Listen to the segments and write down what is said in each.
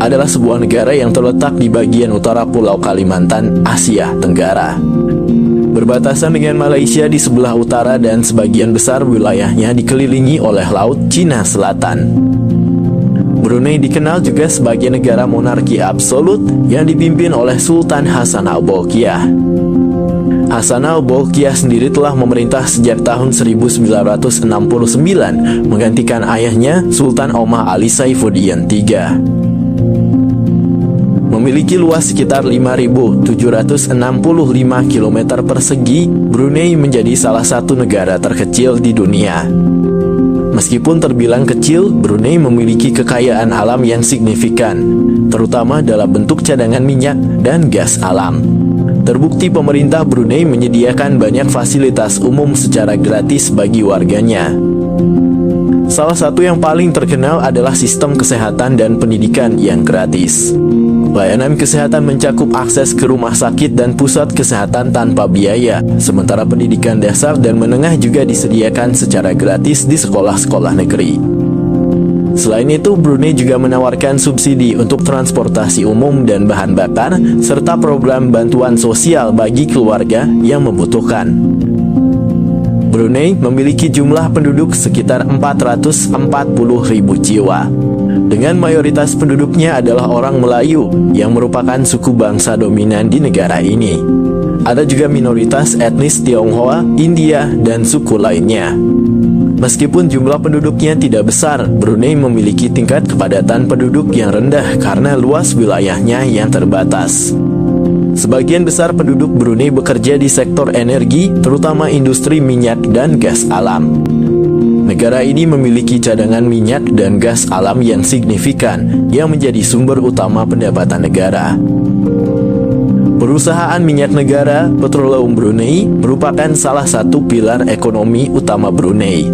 adalah sebuah negara yang terletak di bagian utara Pulau Kalimantan, Asia Tenggara. Berbatasan dengan Malaysia di sebelah utara dan sebagian besar wilayahnya dikelilingi oleh Laut Cina Selatan. Brunei dikenal juga sebagai negara monarki absolut yang dipimpin oleh Sultan Hassanal Bolkiah. Hassanal Bolkiah sendiri telah memerintah sejak tahun 1969, menggantikan ayahnya Sultan Omah Ali Saifuddin III. Memiliki luas sekitar 5.765 km persegi, Brunei menjadi salah satu negara terkecil di dunia. Meskipun terbilang kecil, Brunei memiliki kekayaan alam yang signifikan, terutama dalam bentuk cadangan minyak dan gas alam. Terbukti pemerintah Brunei menyediakan banyak fasilitas umum secara gratis bagi warganya. Salah satu yang paling terkenal adalah sistem kesehatan dan pendidikan yang gratis. Layanan kesehatan mencakup akses ke rumah sakit dan pusat kesehatan tanpa biaya, sementara pendidikan dasar dan menengah juga disediakan secara gratis di sekolah-sekolah negeri. Selain itu, Brunei juga menawarkan subsidi untuk transportasi umum dan bahan bakar, serta program bantuan sosial bagi keluarga yang membutuhkan. Brunei memiliki jumlah penduduk sekitar 440.000 jiwa. Dengan mayoritas penduduknya adalah orang Melayu, yang merupakan suku bangsa dominan di negara ini. Ada juga minoritas etnis Tionghoa, India, dan suku lainnya. Meskipun jumlah penduduknya tidak besar, Brunei memiliki tingkat kepadatan penduduk yang rendah karena luas wilayahnya yang terbatas. Sebagian besar penduduk Brunei bekerja di sektor energi, terutama industri minyak dan gas alam. Negara ini memiliki cadangan minyak dan gas alam yang signifikan, yang menjadi sumber utama pendapatan negara. Perusahaan minyak negara, Petroleum Brunei, merupakan salah satu pilar ekonomi utama Brunei.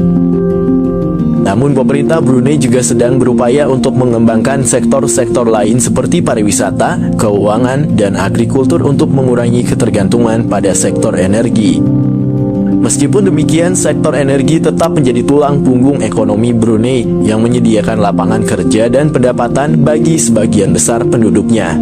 Namun pemerintah Brunei juga sedang berupaya untuk mengembangkan sektor-sektor lain seperti pariwisata, keuangan, dan agrikultur untuk mengurangi ketergantungan pada sektor energi. Meskipun demikian, sektor energi tetap menjadi tulang punggung ekonomi Brunei yang menyediakan lapangan kerja dan pendapatan bagi sebagian besar penduduknya.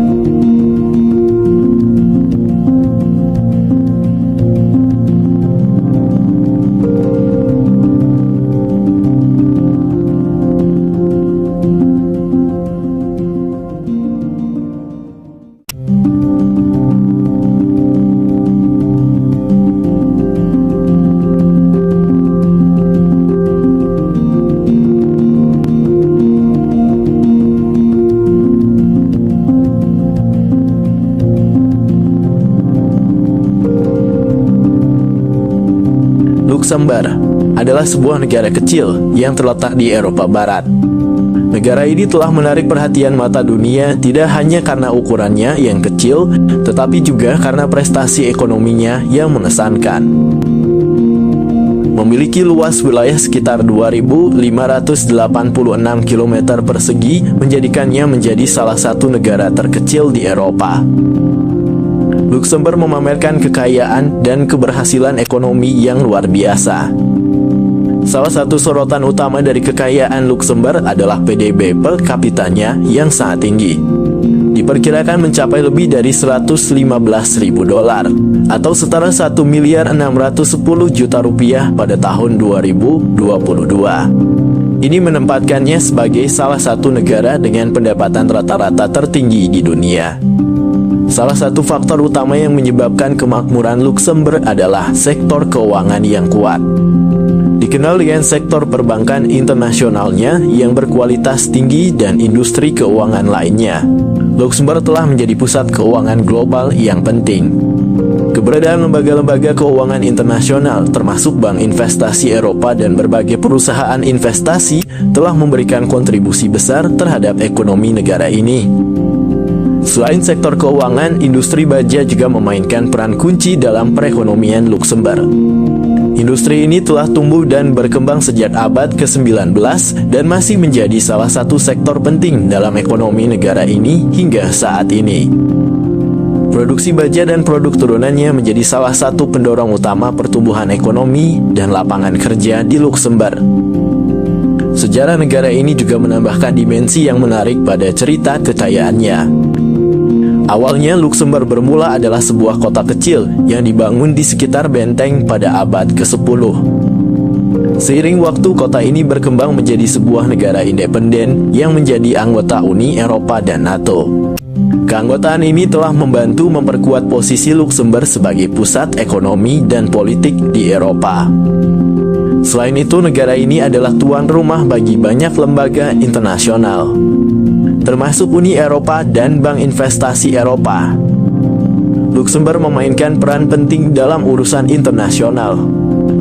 Luxembourg adalah sebuah negara kecil yang terletak di Eropa Barat. Negara ini telah menarik perhatian mata dunia tidak hanya karena ukurannya yang kecil, tetapi juga karena prestasi ekonominya yang mengesankan. Memiliki luas wilayah sekitar 2.586 km persegi, menjadikannya menjadi salah satu negara terkecil di Eropa. Luxembourg memamerkan kekayaan dan keberhasilan ekonomi yang luar biasa. Salah satu sorotan utama dari kekayaan Luxembourg adalah PDB per kapitanya yang sangat tinggi. Diperkirakan mencapai lebih dari 115.000 dolar atau setara 1.610 juta rupiah pada tahun 2022. Ini menempatkannya sebagai salah satu negara dengan pendapatan rata-rata tertinggi di dunia. Salah satu faktor utama yang menyebabkan kemakmuran Luxembourg adalah sektor keuangan yang kuat. Dikenal dengan sektor perbankan internasionalnya yang berkualitas tinggi dan industri keuangan lainnya, Luxembourg telah menjadi pusat keuangan global yang penting. Keberadaan lembaga-lembaga keuangan internasional termasuk Bank Investasi Eropa dan berbagai perusahaan investasi telah memberikan kontribusi besar terhadap ekonomi negara ini. Selain sektor keuangan, industri baja juga memainkan peran kunci dalam perekonomian Luxembourg. Industri ini telah tumbuh dan berkembang sejak abad ke-19 dan masih menjadi salah satu sektor penting dalam ekonomi negara ini hingga saat ini. Produksi baja dan produk turunannya menjadi salah satu pendorong utama pertumbuhan ekonomi dan lapangan kerja di Luxembourg. Sejarah negara ini juga menambahkan dimensi yang menarik pada cerita kekayaannya. Awalnya Luxembourg bermula adalah sebuah kota kecil yang dibangun di sekitar benteng pada abad ke-10. Seiring waktu, kota ini berkembang menjadi sebuah negara independen yang menjadi anggota Uni Eropa dan NATO. Keanggotaan ini telah membantu memperkuat posisi Luxembourg sebagai pusat ekonomi dan politik di Eropa. Selain itu, negara ini adalah tuan rumah bagi banyak lembaga internasional, termasuk Uni Eropa dan Bank Investasi Eropa. Luxembourg memainkan peran penting dalam urusan internasional.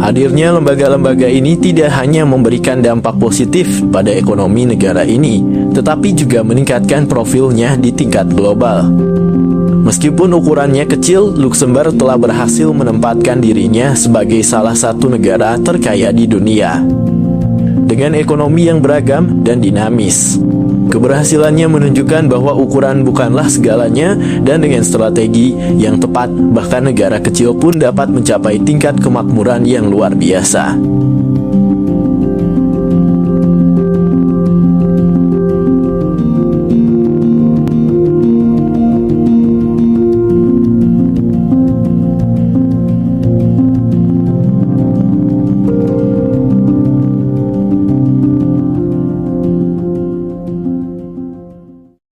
Hadirnya lembaga-lembaga ini tidak hanya memberikan dampak positif pada ekonomi negara ini, tetapi juga meningkatkan profilnya di tingkat global. Meskipun ukurannya kecil, Luxembourg telah berhasil menempatkan dirinya sebagai salah satu negara terkaya di dunia, dengan ekonomi yang beragam dan dinamis. Keberhasilannya menunjukkan bahwa ukuran bukanlah segalanya, dan dengan strategi yang tepat, bahkan negara kecil pun dapat mencapai tingkat kemakmuran yang luar biasa.